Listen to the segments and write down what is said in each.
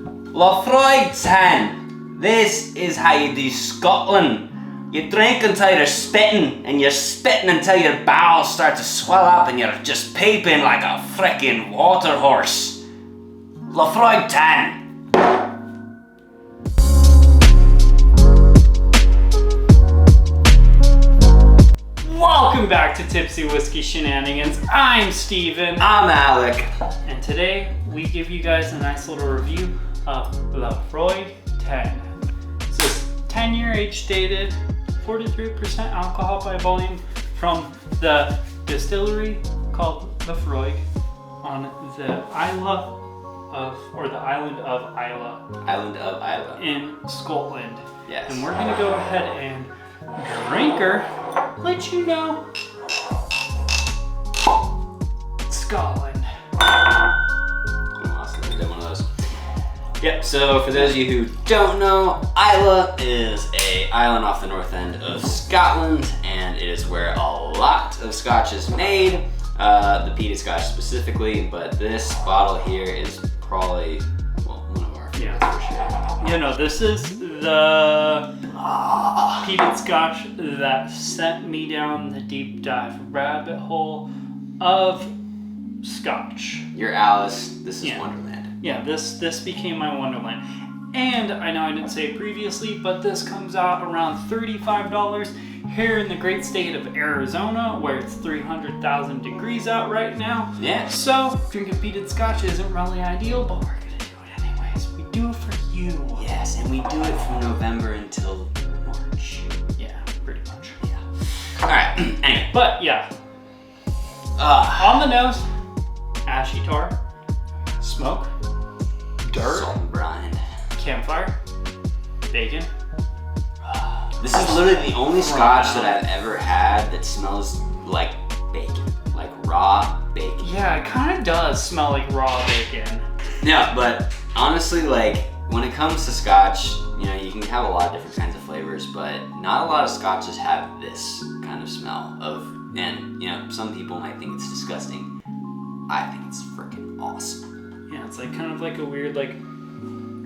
Laphroaig 10. This is how you do Scotland. You drink until you're spitting, and you're spitting until your bowels start to swell up and you're just peeping like a frickin' water horse. Laphroaig 10. Welcome back to Tipsy Whiskey Shenanigans. I'm Steven. I'm Alec. And today we give you guys a nice little review of Laphroaig 10. This is 10-year age dated, 43% alcohol by volume from the distillery called Laphroaig on the island of Islay in Scotland. Yes. And we're gonna go ahead and drink her, let you know. Scotland. Awesome, I did one of those. Yep, so for those of you who don't know, Islay is an island off the north end of Scotland, and it is where a lot of scotch is made, the peated scotch specifically, but this bottle here is probably, well, one of our favorites for sure. You know, this is the peated scotch that sent me down the deep dive rabbit hole of scotch. You're Alice, this is Wonderland. Yeah, this became my Wonderland. And I know I didn't say it previously, but this comes out around $35 here in the great state of Arizona, where it's 300,000 degrees out right now. Yeah. So drinking peated scotch isn't really ideal, but we're gonna do it anyways. We do it for you. Yes, and we do it from November until March. Yeah, pretty much. Yeah. Alright, anyway. But yeah. On the nose, ashy tar, smoke, dirt, Salt and brine. campfire, bacon. This is literally the only scotch that I've ever had that smells like bacon. Like raw bacon. Yeah, it kind of does smell like raw bacon. Yeah, but honestly, like, when it comes to scotch, you know, you can have a lot of different kinds of flavors, but not a lot of scotches have this kind of smell of, and, you know, some people might think it's disgusting. I think it's freaking awesome. Yeah, it's like kind of like a weird, like,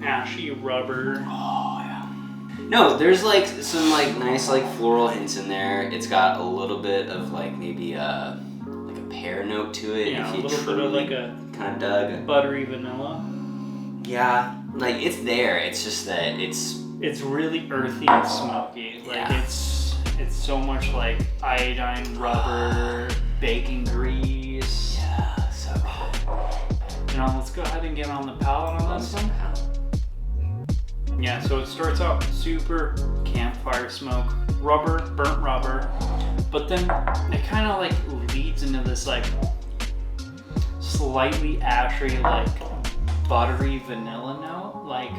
ashy rubber. Oh, yeah. No, there's like some like nice like floral hints in there. It's got a little bit of like maybe like a pear note to it. Yeah, if a you little bit of like a kind of dug. buttery vanilla. Yeah, like it's there. It's just that it's really earthy and smoky. Like it's so much like iodine rubber, bacon grease. Yeah, so good. You know, let's go ahead and get on the palate on this one. Yeah, so it starts out super campfire smoke, rubber, burnt rubber, but then it kind of like leads into this like slightly ashy, like buttery vanilla note, like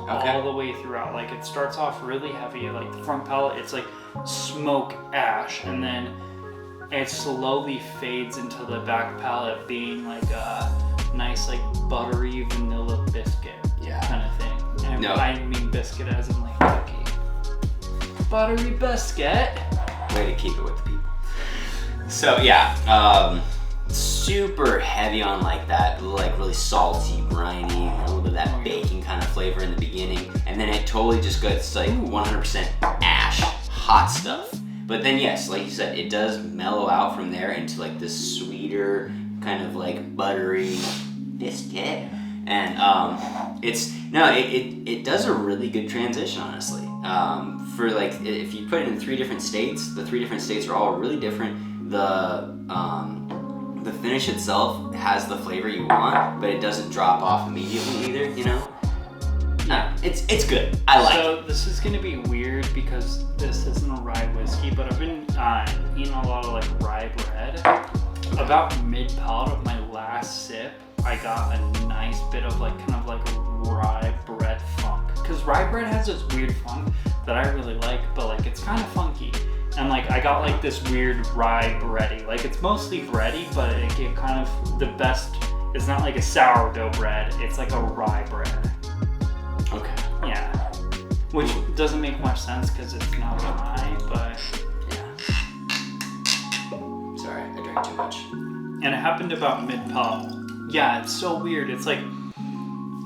all the way throughout. Like it starts off really heavy, like the front palate, it's like smoke ash, and then it slowly fades into the back palate being like a nice like buttery vanilla biscuit kind of thing. And I mean biscuit as in like cookie. Buttery biscuit. Way to keep it with the people. So yeah, super heavy on like that, like really salty, briny, a little bit of that bacon kind of flavor in the beginning, and then it totally just gets like 100% ash, hot stuff. But then yes, like you said, it does mellow out from there into like this sweeter, kind of like buttery biscuit. And it does a really good transition, honestly. For like, if you put it in 3 different states, the 3 different states are all really different. The finish itself has the flavor you want, but it doesn't drop off immediately either, you know? It's good. I like it. So this is gonna be weird because this isn't a rye whiskey, but I've been eating a lot of like rye bread. About mid-palate of my last sip, I got a nice bit of like kind of like a rye bread funk, because rye bread has this weird funk that I really like, but like it's kind of funky, and like I got like this weird rye bready, like it's mostly bready, but it kind of the best. It's not like a sourdough bread, it's like a rye bread. Okay. Yeah, which doesn't make much sense because it's not rye, but yeah. Sorry, I drank too much. And it happened about mid-palate. Yeah, it's so weird. It's like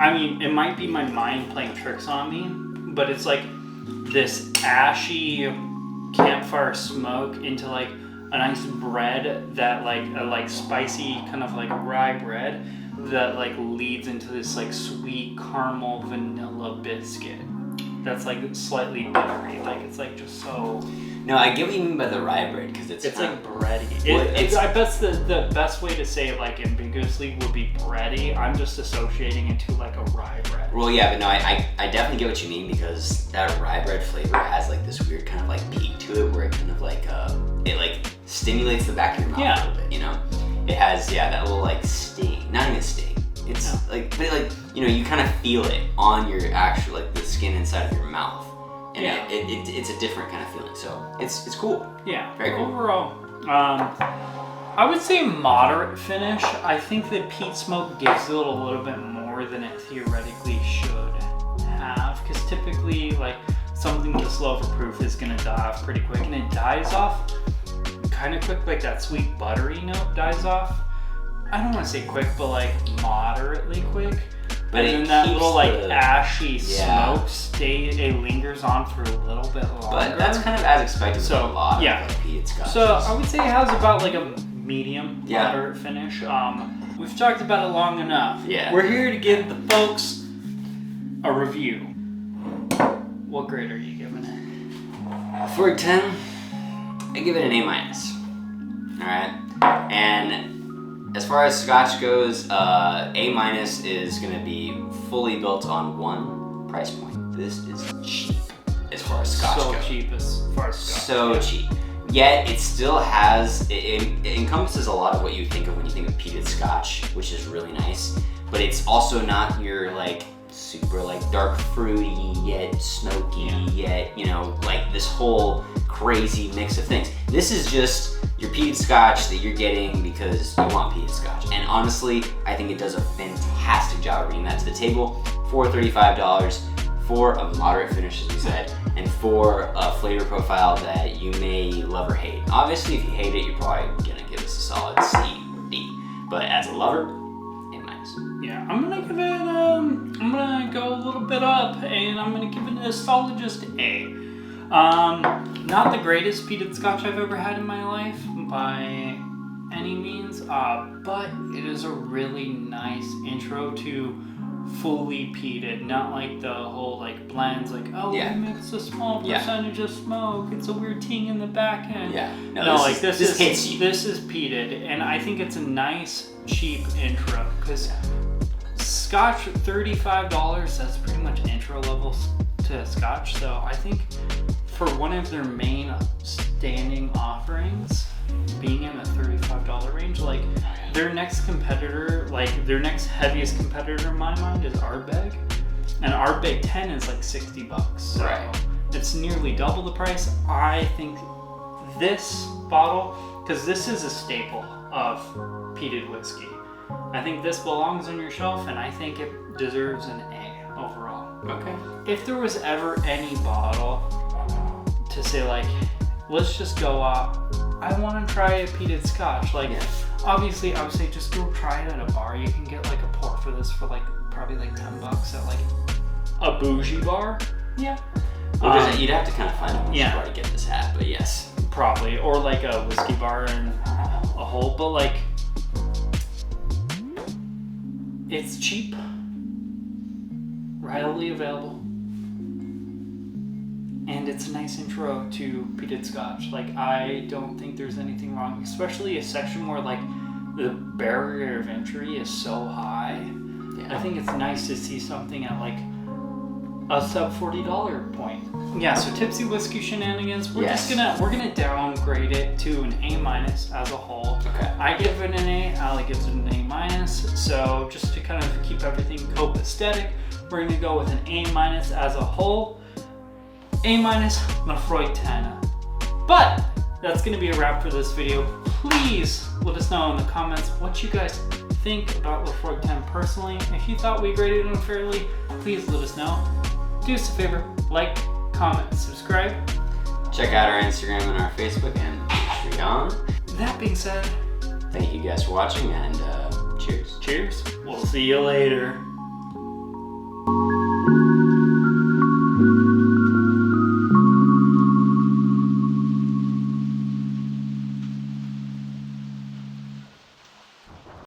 I mean, it might be my mind playing tricks on me, but it's like this ashy campfire smoke into like a nice bread that like a like spicy kind of like rye bread that like leads into this like sweet caramel vanilla biscuit that's like slightly buttery. Like it's like just so. No, I get what you mean by the rye bread because it's like bready. I bet the best way to say it like ambiguously would be bready. I'm just associating it to like a rye bread. Well, yeah, but no, I definitely get what you mean because that rye bread flavor has like this weird kind of like peak to it where it kind of like it like stimulates the back of your mouth a little bit, you know? It has that little like sting, not even sting. It's like, but like, you know, you kind of feel it on your actual like the skin inside of your mouth. And it's a different kind of feeling, so it's cool. Yeah, very cool. Overall, I would say moderate finish. I think that peat smoke gives it a little bit more than it theoretically should have, because typically, like something this low proof is gonna die off pretty quick, and it dies off kind of quick, like that sweet buttery note dies off. I don't want to say quick, but like moderately quick. But and then that little like ashy smoke it lingers on for a little bit longer. But that's kind of as expected with a lot of like peated scotches. So I would say it has about like a medium moderate finish. We've talked about it long enough. Yeah. We're here to give the folks a review. What grade are you giving it? For a 10, I give it an A-. Alright? And as far as scotch goes, A- is going to be fully built on one price point. This is cheap as far as scotch goes. So cheap as far as scotch. So cheap. Yet it still has, it encompasses a lot of what you think of when you think of peated scotch, which is really nice. But it's also not your like super like dark fruity yet smoky yet, you know, like this whole crazy mix of things. This is just your peated scotch that you're getting because you want peated scotch. And honestly, I think it does a fantastic job of bringing that to the table for $35 for a moderate finish, as we said, and for a flavor profile that you may love or hate. Obviously, if you hate it, you're probably gonna give this a solid C or D. But as a lover, A-. Yeah, I'm gonna give it, I'm gonna go a little bit up, and I'm gonna give it a solid just A. Not the greatest peated scotch I've ever had in my life by any means, but it is a really nice intro to fully peated, not like the whole like blends, like we mix a small percentage of smoke, it's a weird ting in the back end. This is peated, and I think it's a nice cheap intro because scotch $35, that's pretty much intro level to scotch. So I think for one of their main standing offerings being in the $35 range, like their next competitor, like their next heaviest competitor in my mind is Ardbeg, and Ardbeg 10 is like $60. So it's nearly double the price. I think this bottle, because this is a staple of peated whiskey, I think this belongs on your shelf, and I think it deserves an A overall. Okay. If there was ever any bottle to say like, let's just go up, I want to try a peated scotch, like obviously I would say just go try it at a bar. You can get like a pour for this for like probably like $10 at like a bougie bar. Yeah. You'd have to kind of find a bougie bar to get this hat, but yes. Probably, or like a whiskey bar in a hole, but like it's cheap, readily available, and it's a nice intro to peated scotch. Like, I don't think there's anything wrong, especially a section where like the barrier of entry is so high. I think it's nice to see something at like a sub $40 point. Yeah, so Tipsy Whiskey Shenanigans, we're gonna downgrade it to an A- as a whole. Okay. I give it an A, Ali gives it an A-. So just to kind of keep everything copacetic, we're gonna go with an A- as a whole. A- Laphroaig 10. But that's gonna be a wrap for this video. Please let us know in the comments what you guys think about Laphroaig 10 personally. If you thought we graded it unfairly, please let us know. Do us a favor, like, comment, subscribe. Check out our Instagram and our Facebook and Patreon. That being said, thank you guys for watching, and cheers. Cheers. We'll see you later.